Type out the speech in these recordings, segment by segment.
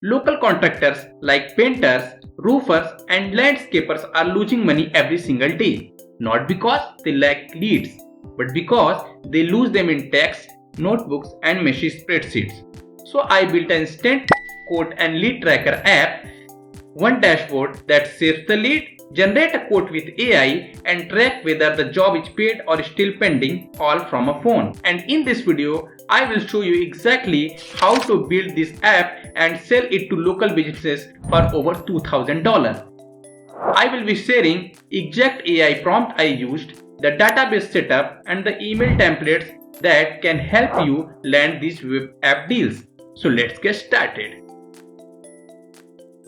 Local contractors like painters, roofers and landscapers are losing money every single day. Not because they lack leads, but because they lose them in text, notebooks and messy spreadsheets. So I built an instant quote and lead tracker app, one dashboard that saves the lead, generate a quote with AI and track whether the job is paid or still pending, all from a phone. And in this video, I will show you exactly how to build this app and sell it to local businesses for over $2,000. I will be sharing exact AI prompt I used, the database setup and the email templates that can help you land these web app deals. So let's get started.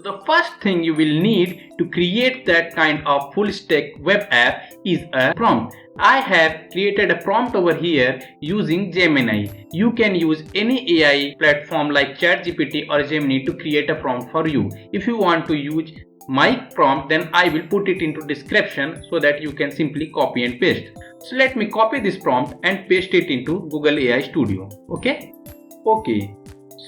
The first thing you will need to create that kind of full stack web app is a prompt. I have created a prompt over here using Gemini. You can use any AI platform like ChatGPT or Gemini to create a prompt for you. If you want to use my prompt, then I will put it into description so that you can simply copy and paste. So let me copy this prompt and paste it into Google AI Studio. Okay.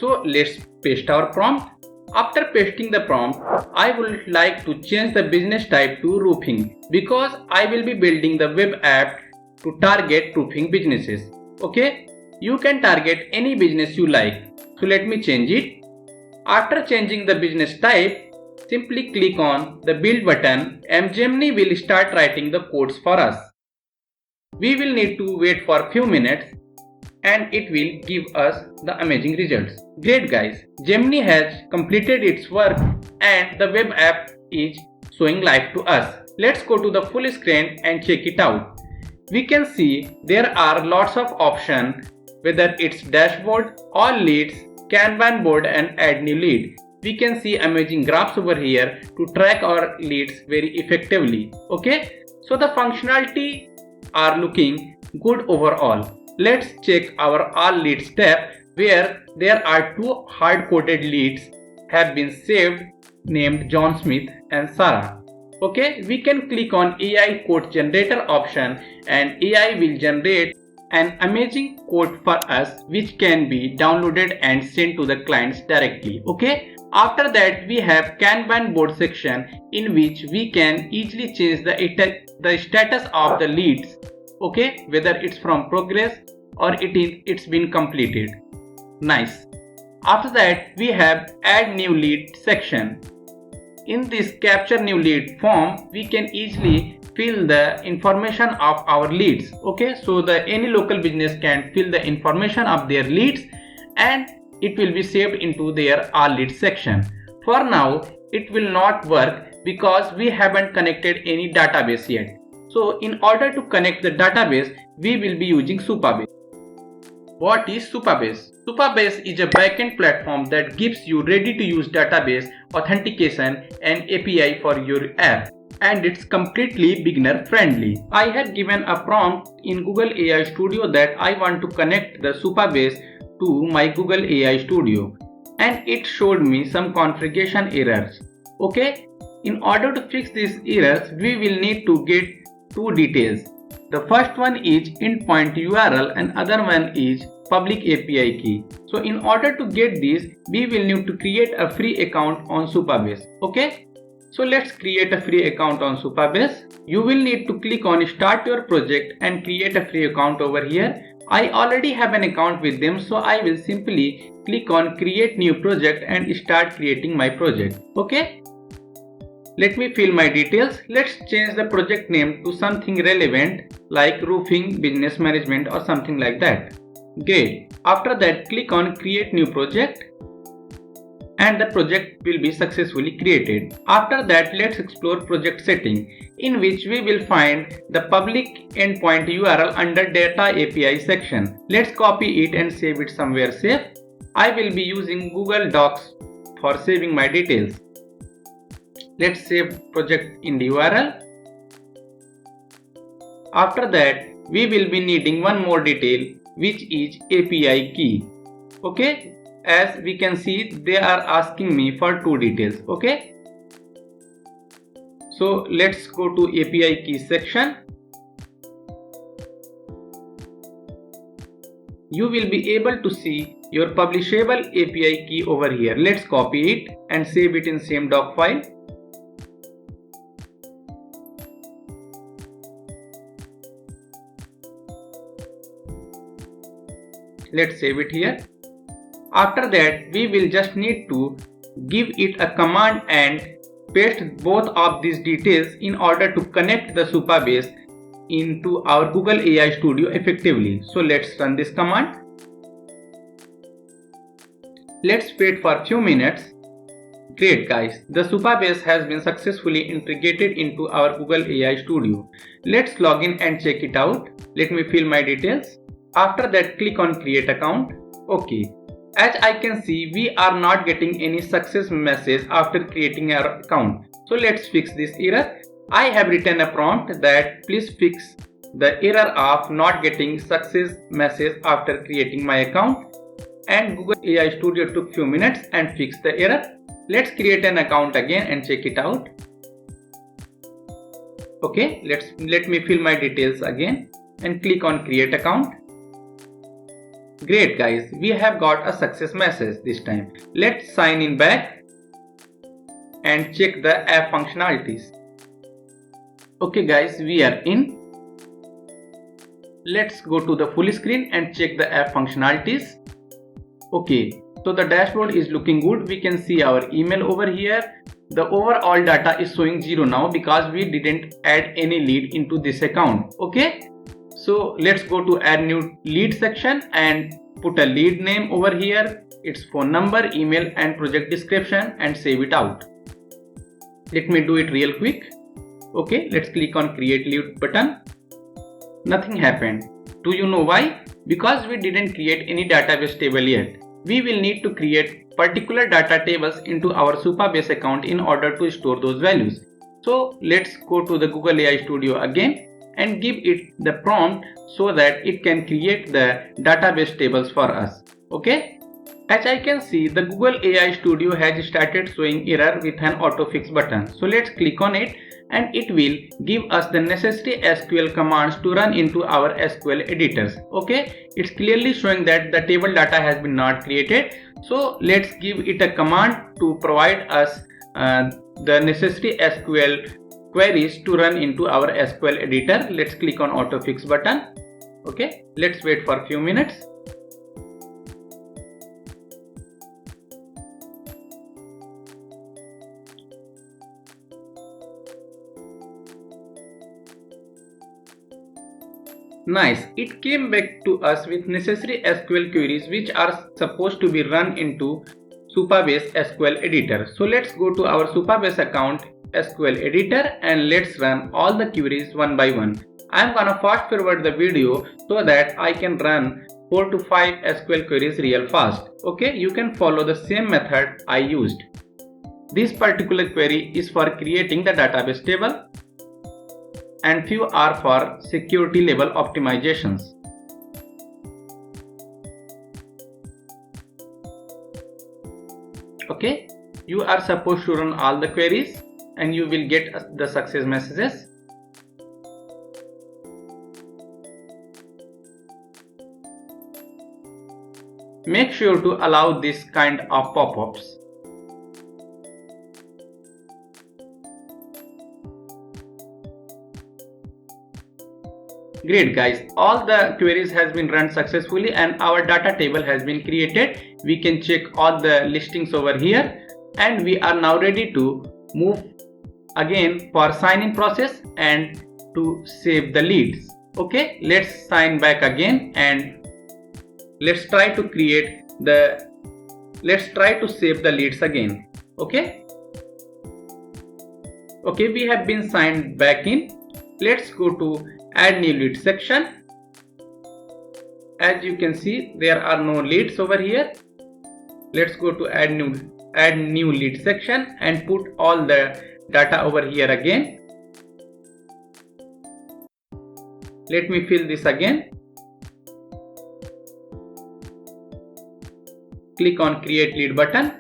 So let's paste our prompt. After pasting the prompt, I would like to change the business type to roofing because I will be building the web app to target roofing businesses. Okay, you can target any business you like. So let me change it. After changing the business type, simply click on the build button and Gemini will start writing the codes for us. We will need to wait for a few minutes and it will give us the amazing results. Great guys, Gemini has completed its work and the web app is showing live to us. Let's go to the full screen and check it out. We can see there are lots of options, whether it's dashboard, all leads, Kanban board and add new lead. We can see amazing graphs over here to track our leads very effectively. Okay, so the functionality are looking good overall. Let's check our all leads tab where there are two hard-coded leads have been saved named John Smith and Sarah. Okay, we can click on AI quote generator option and AI will generate an amazing quote for us which can be downloaded and sent to the clients directly. Okay, after that we have Kanban board section in which we can easily change the status of the leads. Okay, whether it's from progress or it's been completed. Nice. After that we have add new lead section. In this capture new lead form we can easily fill the information of our leads. Okay, so any local business can fill the information of their leads and it will be saved into their all leads section. For now it will not work because we haven't connected any database yet. So in order to connect the database, we will be using Supabase. What is Supabase? Supabase is a backend platform that gives you ready to use database authentication and API for your app. And it's completely beginner friendly. I had given a prompt in Google AI Studio that I want to connect the Supabase to my Google AI Studio. And it showed me some configuration errors. Okay, in order to fix these errors, we will need to get two details. The first one is endpoint URL and other one is public API key. So in order to get these, we will need to create a free account on Supabase. Okay, so let's create a free account on Supabase. You will need to click on start your project and create a free account over here. I already have an account with them, so I will simply click on create new project and start creating my project. Okay, let me fill my details. Let's change the project name to something relevant like roofing business management or something like that. Great. After that click on create new project and the project will be successfully created. After that let's explore project setting in which we will find the public endpoint URL under data API section. Let's copy it and save it somewhere safe. I will be using Google Docs for saving my details. Let's save project in the URL. After that we will be needing one more detail which is API key. Okay, as we can see they are asking me for two details. Okay, so let's go to API key section. You will be able to see your publishable API key over here. Let's copy it and save it in same doc file. Let's save it here. After that, we will just need to give it a command and paste both of these details in order to connect the Supabase into our Google AI Studio effectively. So let's run this command. Let's wait for a few minutes. Great guys, the Supabase has been successfully integrated into our Google AI Studio. Let's log in and check it out. Let me fill my details. After that, click on create account. Okay. As I can see, we are not getting any success message after creating our account. So let's fix this error. I have written a prompt that please fix the error of not getting success message after creating my account. And Google AI Studio took few minutes and fixed the error. Let's create an account again and check it out. Okay, let me fill my details again and click on create account. Great guys, we have got a success message this time. Let's sign in back and check the app functionalities. Okay guys, we are in. Let's go to the full screen and check the app functionalities. Okay, so the dashboard is looking good. We can see our email over here. The overall data is showing 0 now because we didn't add any lead into this account. Okay, so let's go to add new lead section and put a lead name over here, its phone number, email and project description, and save it out. Let me do it real quick. Okay, let's click on create lead button. Nothing happened. Do you know why? Because we didn't create any database table yet. We will need to create particular data tables into our Supabase account in order to store those values. So let's go to the Google AI Studio again and give it the prompt so that it can create the database tables for us. Okay. As I can see, the Google AI Studio has started showing error with an autofix button. So let's click on it and it will give us the necessary SQL commands to run into our SQL editors. Okay, it's clearly showing that the table data has been not created. So let's give it a command to provide us the necessary SQL queries to run into our SQL editor. Let's click on autofix button. Okay, let's wait for a few minutes. Nice, it came back to us with necessary SQL queries which are supposed to be run into Supabase SQL editor. So let's go to our Supabase account SQL editor and let's run all the queries one by one. I'm gonna fast forward the video so that I can run 4 to 5 SQL queries real fast. Okay, you can follow the same method I used. This particular query is for creating the database table and few are for security level optimizations. Okay, you are supposed to run all the queries and you will get the success messages. Make sure to allow this kind of pop-ups. Great guys, all the queries has been run successfully and our data table has been created. We can check all the listings over here and we are now ready to move again for sign in process and to save the leads. Okay, let's sign back again and let's try to save the leads again. Okay, we have been signed back in. Let's go to add new lead section. As you can see, there are no leads over here. Let's go to add new lead section and put all the data over here again. Let me fill this again. Click on create lead button.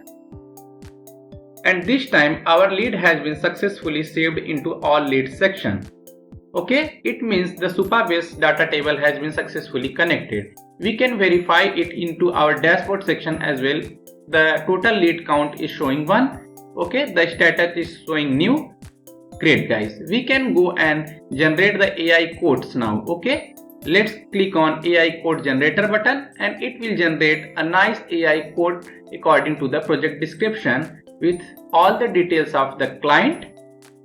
And this time our lead has been successfully saved into all leads section. Okay, it means the Supabase data table has been successfully connected. We can verify it into our dashboard section as well. The total lead count is showing 1. Okay, the status is showing new. Great guys, we can go and generate the AI codes now. Okay, let's click on AI code generator button and it will generate a nice AI code according to the project description with all the details of the client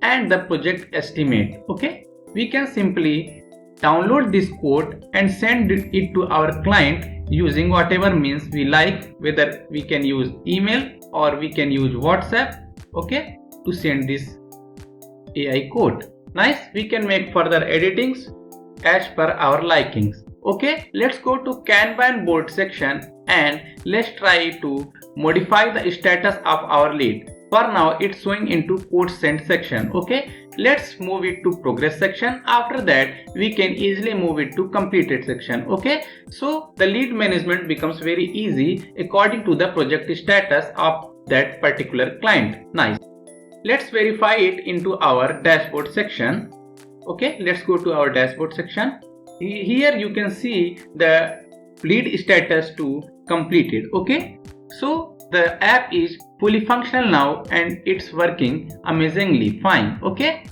and the project estimate. Okay, we can simply download this code and send it to our client using whatever means we like, whether we can use email or we can use WhatsApp, okay, to send this AI code. Nice, we can make further editings as per our likings. Okay, let's go to Kanban board section and let's try to modify the status of our lead. For now it's showing into code sent section. Okay, let's move it to progress section. After that we can easily move it to completed section. Okay, so the lead management becomes very easy according to the project status of that particular client. Nice, let's verify it into our dashboard section. Okay, let's go to our dashboard section. Here you can see the lead status to completed. Okay, so the app is fully functional now and it's working amazingly fine. Okay,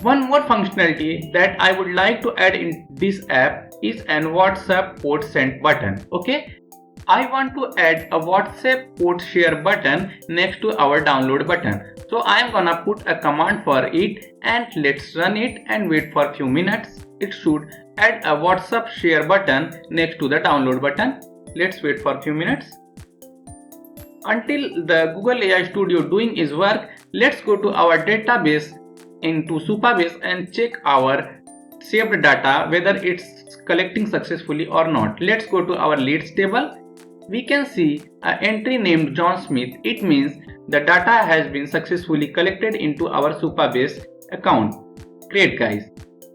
one more functionality that I would like to add in this app is an WhatsApp code send button. Okay, I want to add a WhatsApp code share button next to our download button. So I am gonna put a command for it and let's run it and wait for a few minutes. It should add a WhatsApp share button next to the download button. Let's wait for a few minutes. Until the Google AI Studio doing its work, let's go to our database into Supabase and check our saved data whether it's collecting successfully or not. Let's go to our leads table. We can see an entry named John Smith. It means the data has been successfully collected into our Supabase account. Great guys.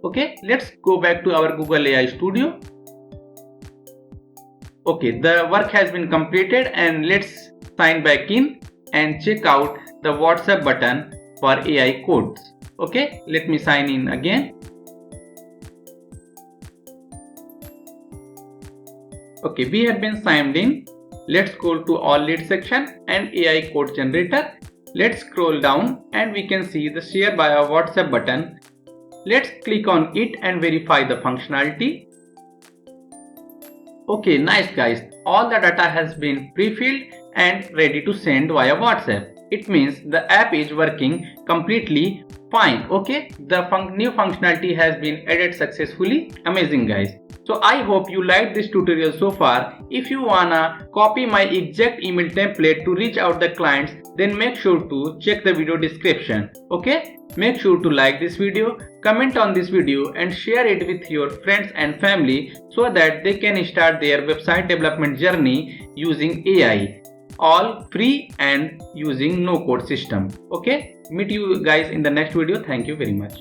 Okay, let's go back to our Google AI Studio. Okay, the work has been completed and let's sign back in and check out the WhatsApp button for AI codes. Okay, let me sign in again. Okay, we have been signed in. Let's go to all lead section and AI code generator. Let's scroll down and we can see the share by a WhatsApp button. Let's click on it and verify the functionality. Okay, nice guys. All the data has been pre-filled and ready to send via WhatsApp. It means the app is working completely fine. Okay, the new functionality has been added successfully. Amazing guys. So I hope you liked this tutorial so far. If you wanna copy my exact email template to reach out the clients, then make sure to check the video description. Okay, make sure to like this video, comment on this video and share it with your friends and family so that they can start their website development journey using AI. All free and using no code system. Okay, meet you guys in the next video. Thank you very much.